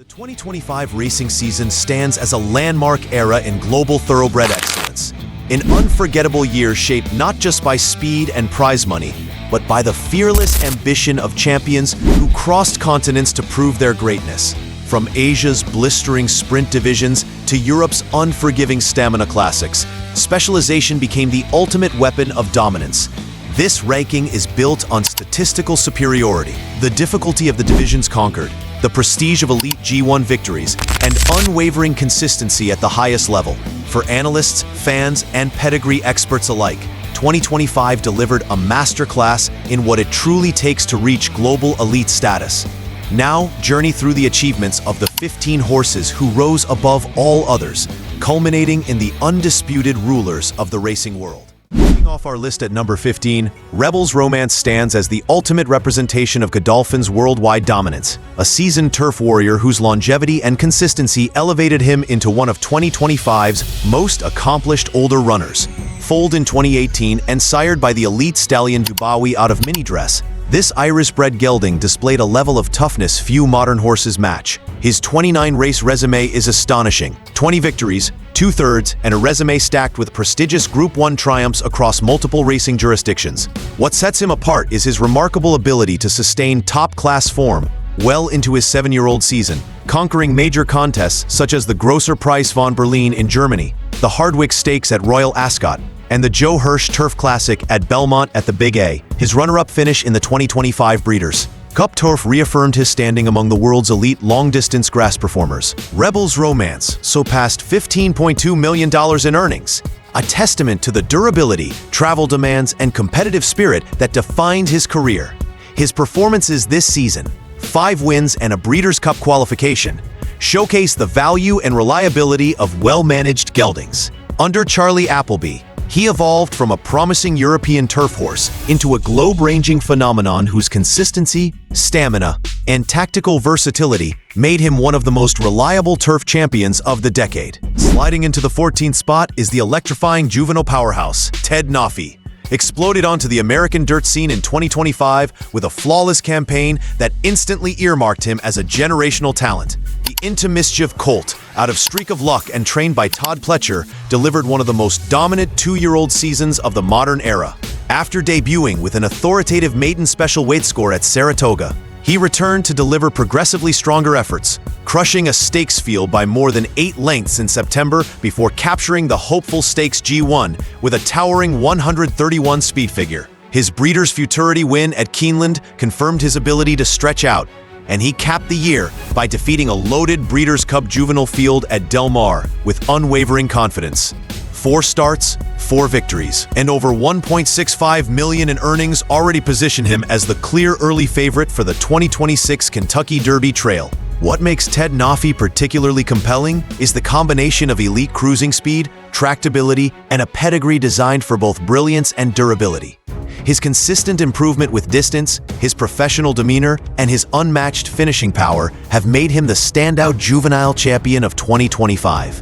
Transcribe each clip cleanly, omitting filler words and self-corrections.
The 2025 racing season stands as a landmark era in global thoroughbred excellence. An unforgettable year shaped not just by speed and prize money, but by the fearless ambition of champions who crossed continents to prove their greatness. From Asia's blistering sprint divisions to Europe's unforgiving stamina classics, specialization became the ultimate weapon of dominance. This ranking is built on statistical superiority, the difficulty of the divisions conquered, the prestige of elite G1 victories, and unwavering consistency at the highest level. For analysts, fans, and pedigree experts alike, 2025 delivered a masterclass in what it truly takes to reach global elite status. Now, journey through the achievements of the 15 horses who rose above all others, culminating in the undisputed rulers of the racing world. Moving off our list at number 15, Rebels Romance stands as the ultimate representation of Godolphin's worldwide dominance, a seasoned turf warrior whose longevity and consistency elevated him into one of 2025's most accomplished older runners. Foaled in 2018 and sired by the elite stallion Dubawi out of mini dress, this Irish-bred gelding displayed a level of toughness few modern horses match. His 29-race resume is astonishing: 20 victories, 2/3, and a resume stacked with prestigious Group 1 triumphs across multiple racing jurisdictions. What sets him apart is his remarkable ability to sustain top-class form well into his 7-year-old season, conquering major contests such as the Grosser Preis von Berlin in Germany, the Hardwick Stakes at Royal Ascot, and the Joe Hirsch Turf Classic at Belmont at the Big A. His runner-up finish in the 2025 Breeders' Cup Turf reaffirmed his standing among the world's elite long-distance grass performers. Rebels Romance surpassed $15.2 million in earnings, a testament to the durability, travel demands, and competitive spirit that defined his career. His performances this season, 5 wins and a Breeders' Cup qualification, showcase the value and reliability of well-managed geldings. Under Charlie Appleby, he evolved from a promising European turf horse into a globe-ranging phenomenon whose consistency, stamina, and tactical versatility made him one of the most reliable turf champions of the decade. Sliding into the 14th spot is the electrifying juvenile powerhouse, Ted Nafi. Exploded onto the American dirt scene in 2025 with a flawless campaign that instantly earmarked him as a generational talent. The Into Mischief colt, out of Streak of Luck and trained by Todd Pletcher, delivered one of the most dominant 2-year-old seasons of the modern era. After debuting with an authoritative maiden special weight score at Saratoga, he returned to deliver progressively stronger efforts, crushing a stakes field by more than 8 lengths in September before capturing the hopeful Stakes G1 with a towering 131 speed figure. His Breeders' Futurity win at Keeneland confirmed his ability to stretch out, and he capped the year by defeating a loaded Breeders' Cup juvenile field at Del Mar with unwavering confidence. 4 starts, 4 victories, and over $1.65 million in earnings already position him as the clear early favorite for the 2026 Kentucky Derby Trail. What makes Ted Nafi particularly compelling is the combination of elite cruising speed, tractability, and a pedigree designed for both brilliance and durability. His consistent improvement with distance, his professional demeanor, and his unmatched finishing power have made him the standout juvenile champion of 2025.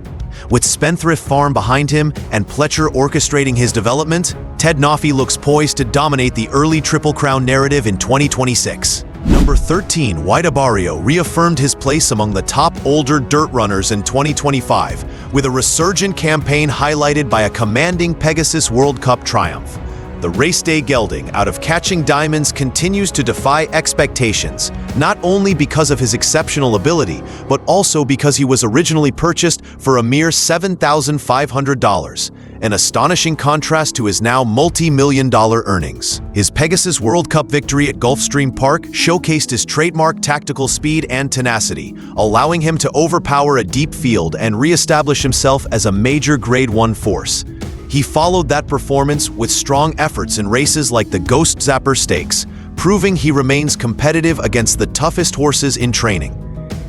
With Spendthrift Farm behind him and Pletcher orchestrating his development, Ted Nafi looks poised to dominate the early Triple Crown narrative in 2026. Number 13, White Abario reaffirmed his place among the top older dirt runners in 2025, with a resurgent campaign highlighted by a commanding Pegasus World Cup triumph. The race day gelding out of Catching Diamonds continues to defy expectations, not only because of his exceptional ability, but also because he was originally purchased for a mere $7,500, an astonishing contrast to his now multi-million-dollar earnings. His Pegasus World Cup victory at Gulfstream Park showcased his trademark tactical speed and tenacity, allowing him to overpower a deep field and re-establish himself as a major Grade 1 force. He followed that performance with strong efforts in races like the Ghost Zapper Stakes, proving he remains competitive against the toughest horses in training.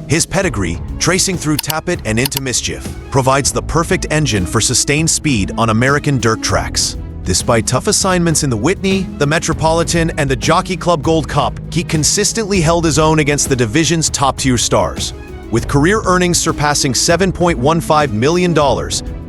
His pedigree, tracing through Tappet and Into Mischief, provides the perfect engine for sustained speed on American dirt tracks. Despite tough assignments in the Whitney, the Metropolitan, and the Jockey Club Gold Cup, he consistently held his own against the division's top-tier stars. With career earnings surpassing $7.15 million,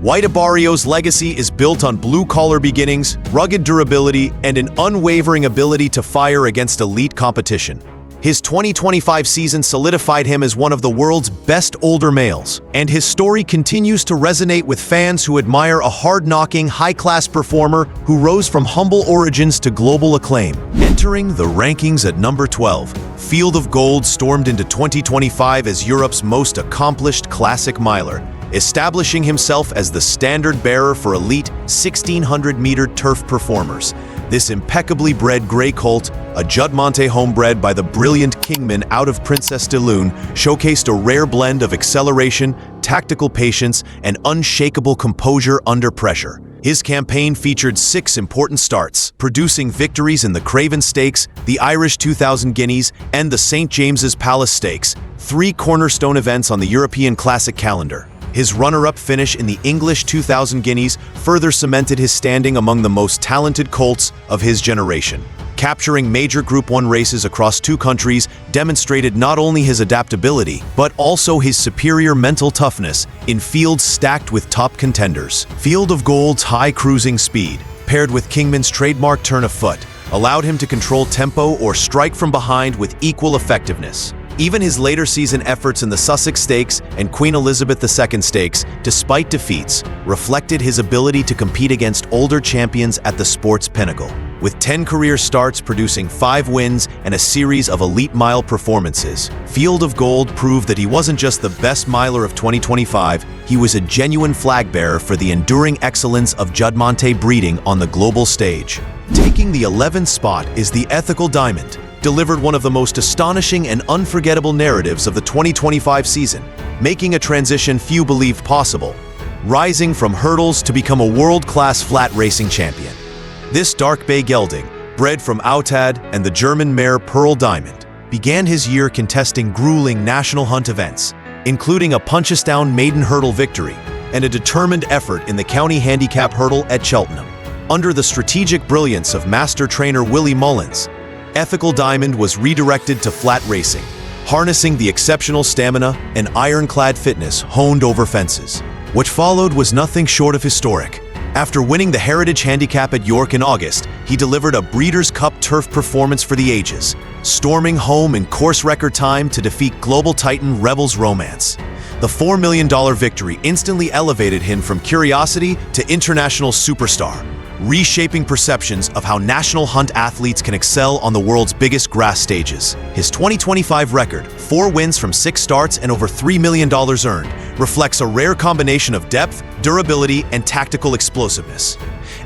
White Abario's legacy is built on blue-collar beginnings, rugged durability, and an unwavering ability to fire against elite competition. His 2025 season solidified him as one of the world's best older males, and his story continues to resonate with fans who admire a hard-knocking, high-class performer who rose from humble origins to global acclaim. Entering the rankings at number 12, Field of Gold stormed into 2025 as Europe's most accomplished classic miler, establishing himself as the standard-bearer for elite 1600-meter turf performers. This impeccably bred gray colt, a Juddmonte homebred by the brilliant Kingman out of Princess de Lune, showcased a rare blend of acceleration, tactical patience, and unshakable composure under pressure. His campaign featured 6 important starts, producing victories in the Craven Stakes, the Irish 2000 Guineas, and the St. James's Palace Stakes, 3 cornerstone events on the European Classic calendar. His runner-up finish in the English 2000 Guineas further cemented his standing among the most talented colts of his generation. Capturing major Group 1 races across 2 countries demonstrated not only his adaptability, but also his superior mental toughness in fields stacked with top contenders. Field of Gold's high cruising speed, paired with Kingman's trademark turn of foot, allowed him to control tempo or strike from behind with equal effectiveness. Even his later season efforts in the Sussex Stakes and Queen Elizabeth II Stakes, despite defeats, reflected his ability to compete against older champions at the sport's pinnacle. With 10 career starts producing 5 wins and a series of elite mile performances, Field of Gold proved that he wasn't just the best miler of 2025, he was a genuine flag bearer for the enduring excellence of Juddmonte breeding on the global stage. Taking the 11th spot is the Ethical Diamond, delivered one of the most astonishing and unforgettable narratives of the 2025 season, making a transition few believed possible, rising from hurdles to become a world-class flat racing champion. This dark bay gelding, bred from Autad and the German mare Pearl Diamond, began his year contesting grueling national hunt events, including a punch-us-down maiden hurdle victory and a determined effort in the county handicap hurdle at Cheltenham. Under the strategic brilliance of master trainer Willie Mullins, Ethical Diamond was redirected to flat racing, harnessing the exceptional stamina and ironclad fitness honed over fences. What followed was nothing short of historic. After winning the Heritage Handicap at York in August, he delivered a Breeders' Cup turf performance for the ages, storming home in course record time to defeat global titan Rebels Romance. The $4 million victory instantly elevated him from curiosity to international superstar, reshaping perceptions of how national hunt athletes can excel on the world's biggest grass stages. His 2025 record, 4 wins from 6 starts and over $3 million earned, reflects a rare combination of depth, durability, and tactical explosiveness.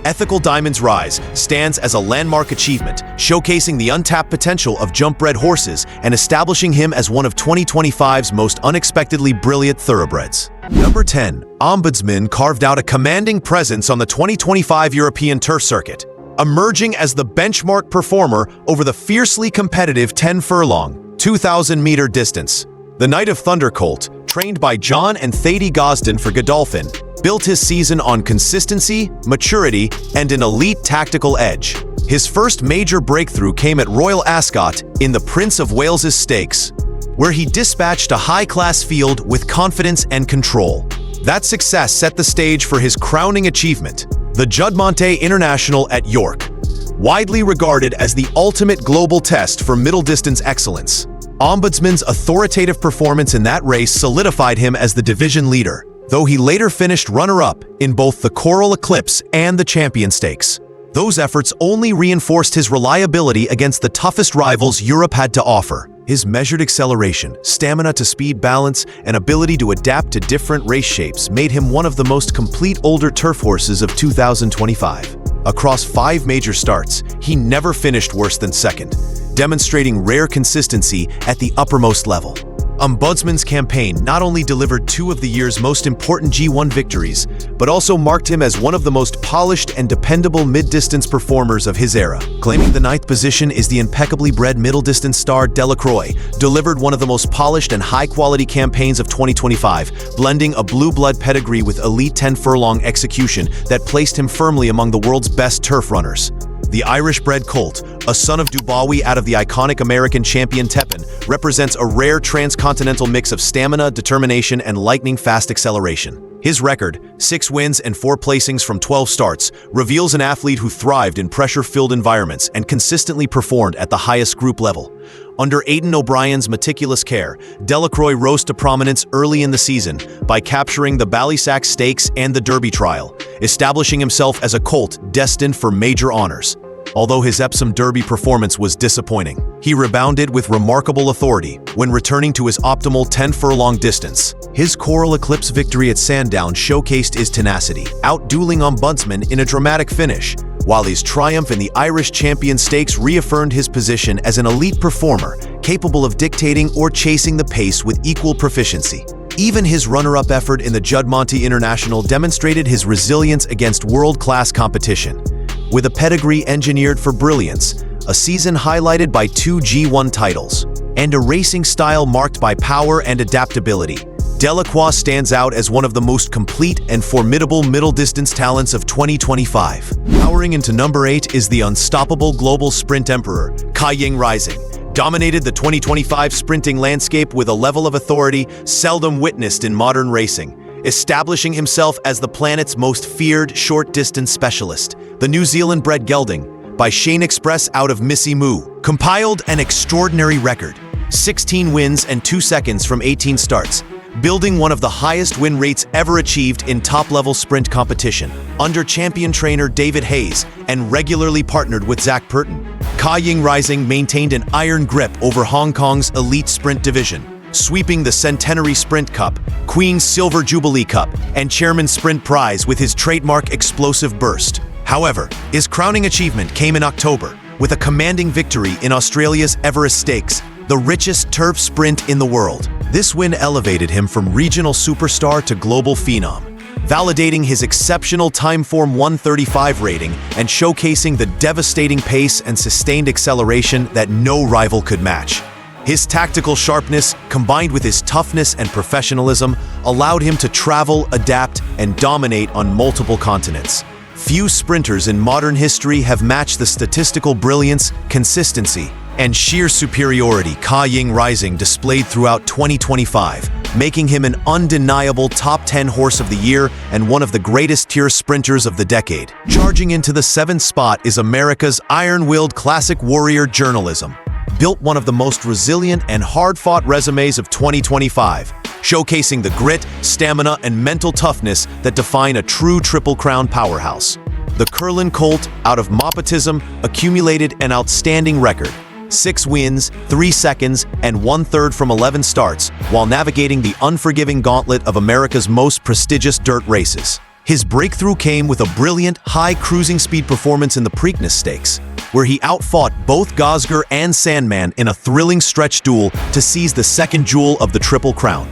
Ethical Diamond's rise stands as a landmark achievement, showcasing the untapped potential of jump-bred horses and establishing him as one of 2025's most unexpectedly brilliant thoroughbreds. Number 10. Ombudsman carved out a commanding presence on the 2025 European turf circuit, emerging as the benchmark performer over the fiercely competitive 10-furlong, 2,000-meter distance. The Knight of Thunder colt, trained by John and Thady Gosden for Godolphin, built his season on consistency, maturity, and an elite tactical edge. His first major breakthrough came at Royal Ascot in the Prince of Wales's Stakes, where he dispatched a high-class field with confidence and control. That success set the stage for his crowning achievement, the Juddmonte International at York, widely regarded as the ultimate global test for middle-distance excellence. Ombudsman's authoritative performance in that race solidified him as the division leader, though he later finished runner-up in both the Coral Eclipse and the Champion Stakes. Those efforts only reinforced his reliability against the toughest rivals Europe had to offer. His measured acceleration, stamina to speed balance, and ability to adapt to different race shapes made him one of the most complete older turf horses of 2025. Across 5 major starts, he never finished worse than second, demonstrating rare consistency at the uppermost level. Ombudsman's campaign not only delivered 2 of the year's most important G1 victories, but also marked him as one of the most polished and dependable mid-distance performers of his era. Claiming the 9th position is the impeccably bred middle-distance star Delacroix, delivered one of the most polished and high-quality campaigns of 2025, blending a blue blood pedigree with elite 10-furlong execution that placed him firmly among the world's best turf runners. The Irish-bred colt, a son of Dubawi out of the iconic American champion Tepin, Trawlerman represents a rare transcontinental mix of stamina, determination, and lightning-fast acceleration. His record, 6 wins and 4 placings from 12 starts, reveals an athlete who thrived in pressure-filled environments and consistently performed at the highest group level. Under Aidan O'Brien's meticulous care, Delacroix rose to prominence early in the season by capturing the Ballysack Stakes and the Derby Trial, establishing himself as a colt destined for major honors. Although his Epsom Derby performance was disappointing, he rebounded with remarkable authority when returning to his optimal 10-furlong distance. His Coral Eclipse victory at Sandown showcased his tenacity, out-dueling Ombudsman in a dramatic finish, while his triumph in the Irish Champion Stakes reaffirmed his position as an elite performer, capable of dictating or chasing the pace with equal proficiency. Even his runner-up effort in the Juddmonte International demonstrated his resilience against world-class competition. With a pedigree engineered for brilliance, a season highlighted by 2 G1 titles, and a racing style marked by power and adaptability, Delacroix stands out as one of the most complete and formidable middle-distance talents of 2025. Powering into number 8 is the unstoppable global sprint emperor, Cay Ying Rising, dominated the 2025 sprinting landscape with a level of authority seldom witnessed in modern racing, establishing himself as the planet's most feared short-distance specialist. The New Zealand-bred gelding, by Shane Express out of Missy Moo, compiled an extraordinary record, 16 wins and 2 seconds from 18 starts, building one of the highest win rates ever achieved in top-level sprint competition. Under champion trainer David Hayes and regularly partnered with Zach Purton, Cay Ying Rising maintained an iron grip over Hong Kong's elite sprint division, sweeping the Centenary Sprint Cup, Queen's Silver Jubilee Cup, and Chairman's Sprint Prize with his trademark explosive burst. However, his crowning achievement came in October, with a commanding victory in Australia's Everest Stakes, the richest turf sprint in the world. This win elevated him from regional superstar to global phenom, validating his exceptional Timeform 135 rating and showcasing the devastating pace and sustained acceleration that no rival could match. His tactical sharpness, combined with his toughness and professionalism, allowed him to travel, adapt, and dominate on multiple continents. Few sprinters in modern history have matched the statistical brilliance, consistency, and sheer superiority Cay Ying Rising displayed throughout 2025, making him an undeniable top 10 horse of the year and one of the greatest tier sprinters of the decade. Charging into the 7th spot is America's iron-willed classic warrior Journalism, built one of the most resilient and hard-fought resumes of 2025, showcasing the grit, stamina, and mental toughness that define a true Triple Crown powerhouse. The Curlin Colt, out of Moppetism, accumulated an outstanding record, 6 wins, 3 seconds, and 1/3 from 11 starts, while navigating the unforgiving gauntlet of America's most prestigious dirt races. His breakthrough came with a brilliant, high cruising speed performance in the Preakness Stakes, where he outfought both Gosger and Sandman in a thrilling stretch duel to seize the second jewel of the Triple Crown.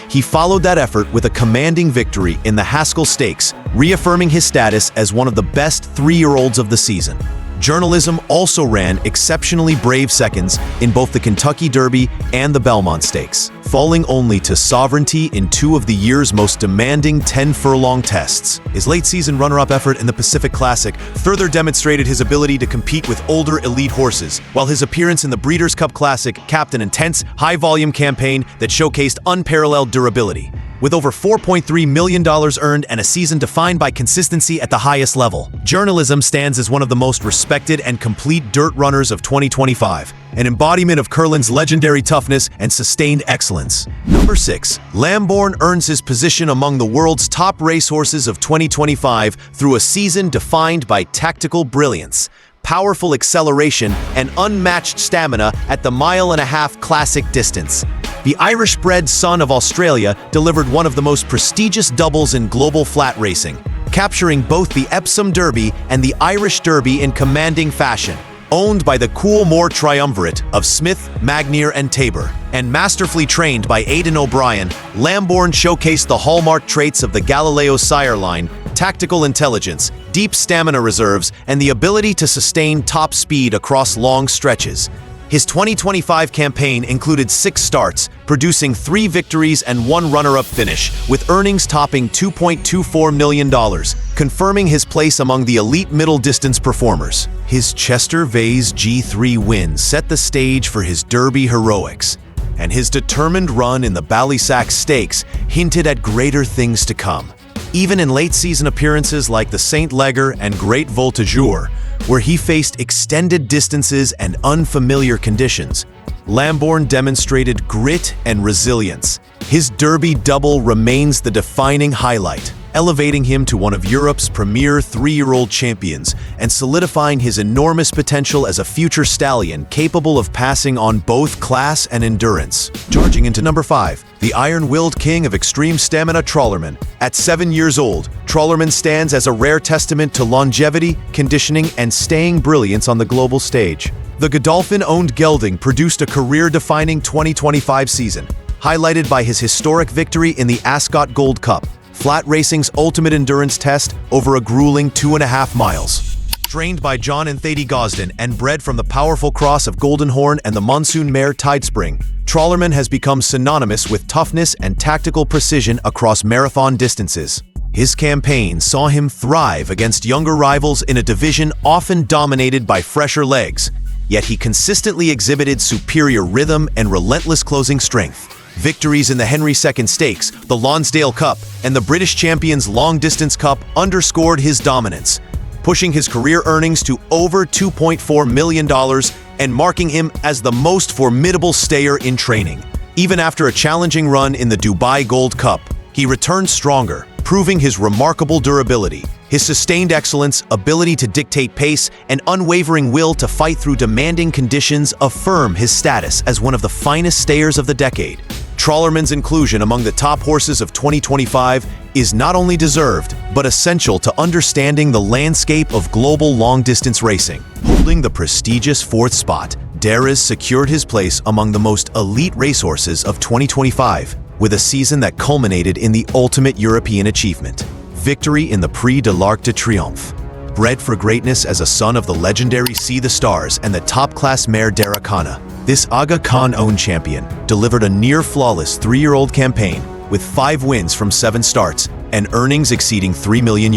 He followed that effort with a commanding victory in the Haskell Stakes, reaffirming his status as one of the best 3-year-olds of the season. Journalism also ran exceptionally brave seconds in both the Kentucky Derby and the Belmont Stakes, falling only to Sovereignty in 2 of the year's most demanding 10-furlong tests. His late-season runner-up effort in the Pacific Classic further demonstrated his ability to compete with older elite horses, while his appearance in the Breeders' Cup Classic capped an intense, high-volume campaign that showcased unparalleled durability. With over $4.3 million earned and a season defined by consistency at the highest level, Journalism stands as one of the most respected and complete dirt runners of 2025, an embodiment of Curlin's legendary toughness and sustained excellence. Number 6. Lambourn earns his position among the world's top racehorses of 2025 through a season defined by tactical brilliance, powerful acceleration, and unmatched stamina at the 1.5-mile classic distance. The Irish-bred son of Australia delivered one of the most prestigious doubles in global flat racing, capturing both the Epsom Derby and the Irish Derby in commanding fashion. Owned by the Coolmore triumvirate of Smith, Magnier, and Tabor, and masterfully trained by Aidan O'Brien, Lambourn showcased the hallmark traits of the Galileo sire line: tactical intelligence, deep stamina reserves, and the ability to sustain top speed across long stretches. His 2025 campaign included 6 starts, producing 3 victories and 1 runner-up finish, with earnings topping $2.24 million, confirming his place among the elite middle-distance performers. His Chester Vase G3 win set the stage for his Derby heroics, and his determined run in the Ballysac Stakes hinted at greater things to come. Even in late-season appearances like the Saint Leger and Great Voltigeur, where he faced extended distances and unfamiliar conditions, Lambourn demonstrated grit and resilience. His Derby double remains the defining highlight, elevating him to one of Europe's premier 3-year-old champions and solidifying his enormous potential as a future stallion capable of passing on both class and endurance. Charging into number 5, the iron-willed king of extreme stamina Trawlerman. At 7 years old, Trawlerman stands as a rare testament to longevity, conditioning, and staying brilliance on the global stage. The Godolphin-owned gelding produced a career-defining 2025 season, highlighted by his historic victory in the Ascot Gold Cup, flat racing's ultimate endurance test over a grueling 2.5 miles. Trained by John and Thady Gosden and bred from the powerful cross of Golden Horn and the Monsoon mare Tidespring, Trawlerman has become synonymous with toughness and tactical precision across marathon distances. His campaign saw him thrive against younger rivals in a division often dominated by fresher legs, yet he consistently exhibited superior rhythm and relentless closing strength. Victories in the Henry II Stakes, the Lonsdale Cup, and the British Champions Long Distance Cup underscored his dominance, pushing his career earnings to over $2.4 million and marking him as the most formidable stayer in training. Even after a challenging run in the Dubai Gold Cup, he returned stronger, proving his remarkable durability. His sustained excellence, ability to dictate pace, and unwavering will to fight through demanding conditions affirm his status as one of the finest stayers of the decade. Trawlerman's inclusion among the top horses of 2025 is not only deserved, but essential to understanding the landscape of global long-distance racing. Holding the prestigious 4th spot, Daryz secured his place among the most elite racehorses of 2025, with a season that culminated in the ultimate European achievement: victory in the Prix de l'Arc de Triomphe. Bred for greatness as a son of the legendary See the Stars and the top-class mare Delacroix, this Aga Khan-owned champion delivered a near-flawless 3-year-old campaign with 5 wins from 7 starts and earnings exceeding €3 million.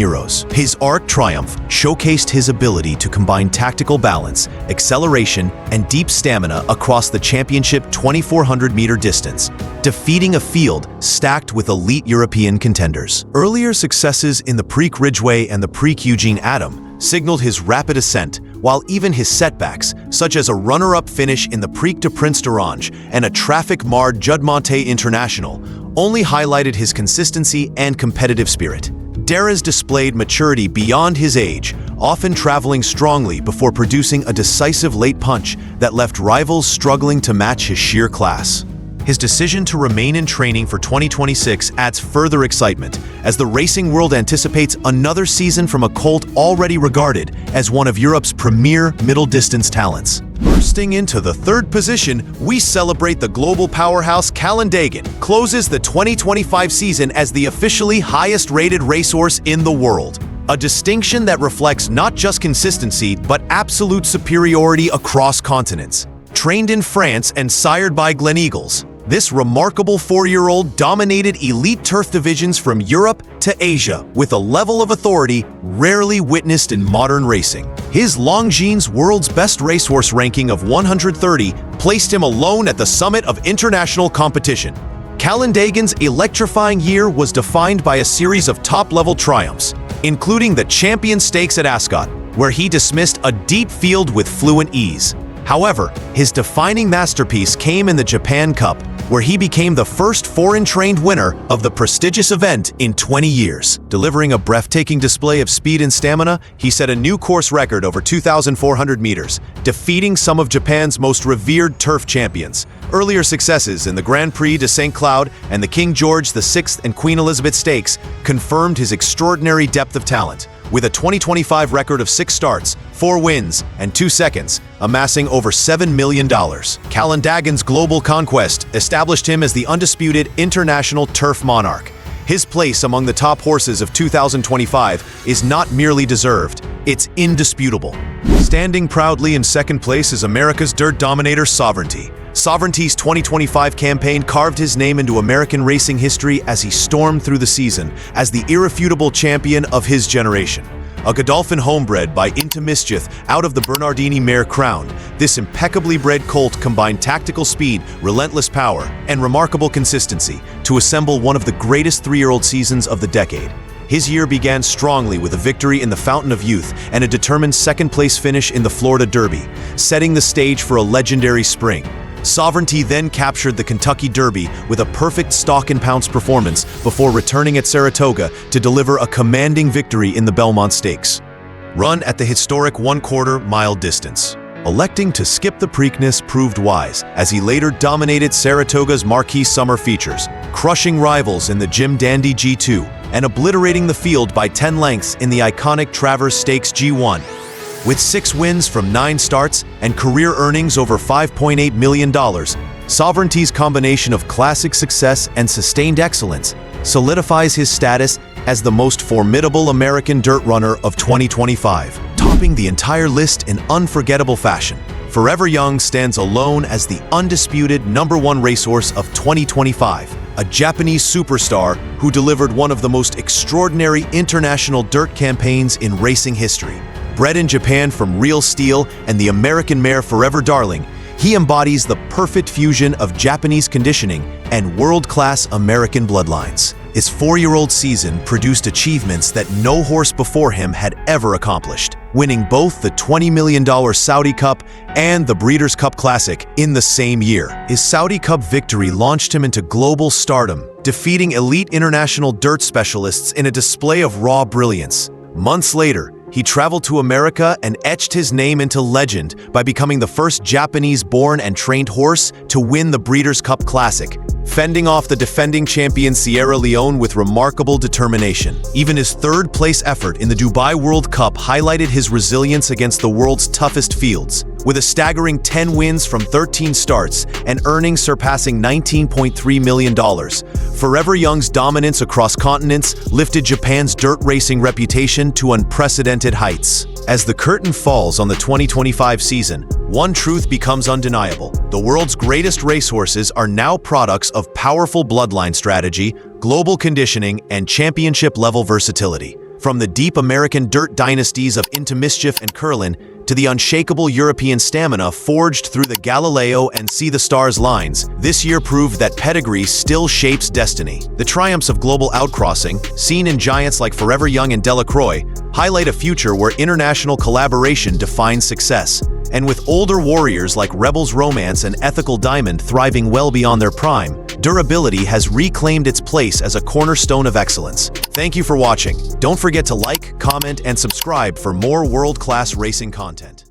His Arc Triumph showcased his ability to combine tactical balance, acceleration, and deep stamina across the championship 2,400-meter distance, defeating a field stacked with elite European contenders. Earlier successes in the Prix Ridgeway and the Prix Eugene Adam signaled his rapid ascent, while even his setbacks, such as a runner-up finish in the Prix de Prince d'Orange and a traffic-marred Judmonte International, only highlighted his consistency and competitive spirit. Daryz displayed maturity beyond his age, often traveling strongly before producing a decisive late punch that left rivals struggling to match his sheer class. His decision to remain in training for 2026 adds further excitement, as the racing world anticipates another season from a colt already regarded as one of Europe's premier middle-distance talents. Bursting into the 3rd position, we celebrate the global powerhouse Calandagan, closes the 2025 season as the officially highest-rated racehorse in the world. A distinction that reflects not just consistency, but absolute superiority across continents. Trained in France and sired by Gleneagles, this remarkable 4-year-old dominated elite turf divisions from Europe to Asia with a level of authority rarely witnessed in modern racing. His Longines World's Best Racehorse ranking of 130 placed him alone at the summit of international competition. Calandagan's electrifying year was defined by a series of top-level triumphs, including the Champion Stakes at Ascot, where he dismissed a deep field with fluent ease. However, his defining masterpiece came in the Japan Cup, where he became the first foreign-trained winner of the prestigious event in 20 years. Delivering a breathtaking display of speed and stamina, he set a new course record over 2,400 meters, defeating some of Japan's most revered turf champions. Earlier successes in the Grand Prix de St. Cloud and the King George VI and Queen Elizabeth Stakes confirmed his extraordinary depth of talent. With a 2025 record of 6 starts, 4 wins, and 2 seconds, amassing over $7 million. Calandagan's global conquest established him as the undisputed international turf monarch. His place among the top horses of 2025 is not merely deserved, it's indisputable. Standing proudly in second place is America's dirt dominator Sovereignty. Sovereignty's 2025 campaign carved his name into American racing history as he stormed through the season as the irrefutable champion of his generation. A Godolphin homebred by Into Mischief out of the Bernardini mare Crown, this impeccably bred colt combined tactical speed, relentless power, and remarkable consistency to assemble one of the greatest three-year-old seasons of the decade. His year began strongly with a victory in the Fountain of Youth and a determined second-place finish in the Florida Derby, setting the stage for a legendary spring. Sovereignty then captured the Kentucky Derby with a perfect stalk and pounce performance before returning at Saratoga to deliver a commanding victory in the Belmont Stakes. Run at the historic one-quarter-mile distance. Electing to skip the Preakness proved wise, as he later dominated Saratoga's marquee summer features, crushing rivals in the Jim Dandy G2 and obliterating the field by 10 lengths in the iconic Travers Stakes G1. With 6 wins from 9 starts and career earnings over $5.8 million, Sovereignty's combination of classic success and sustained excellence solidifies his status as the most formidable American dirt runner of 2025, topping the entire list in unforgettable fashion. Forever Young stands alone as the undisputed #1 racehorse of 2025, a Japanese superstar who delivered one of the most extraordinary international dirt campaigns in racing history. Bred in Japan from Real Steel and the American mare Forever Darling, he embodies the perfect fusion of Japanese conditioning and world-class American bloodlines. His 4-year-old season produced achievements that no horse before him had ever accomplished, winning both the $20 million Saudi Cup and the Breeders' Cup Classic in the same year. His Saudi Cup victory launched him into global stardom, defeating elite international dirt specialists in a display of raw brilliance. Months later, he traveled to America and etched his name into legend by becoming the first Japanese-born and trained horse to win the Breeders' Cup Classic, fending off the defending champion Sierra Leone with remarkable determination. Even his third-place effort in the Dubai World Cup highlighted his resilience against the world's toughest fields. With a staggering 10 wins from 13 starts and earnings surpassing $19.3 million, Forever Young's dominance across continents lifted Japan's dirt racing reputation to unprecedented heights. As the curtain falls on the 2025 season, one truth becomes undeniable. The world's greatest racehorses are now products of powerful bloodline strategy, global conditioning, and championship-level versatility. From the deep American dirt dynasties of Into Mischief and Curlin to the unshakable European stamina forged through the Galileo and See the Stars lines, this year proved that pedigree still shapes destiny. The triumphs of global outcrossing, seen in giants like Forever Young and Delacroix, highlight a future where international collaboration defines success. And with older warriors like Rebel's Romance and Ethical Diamond thriving well beyond their prime, durability has reclaimed its place as a cornerstone of excellence. Thank you for watching. Don't forget to like, comment, and subscribe for more world-class racing content.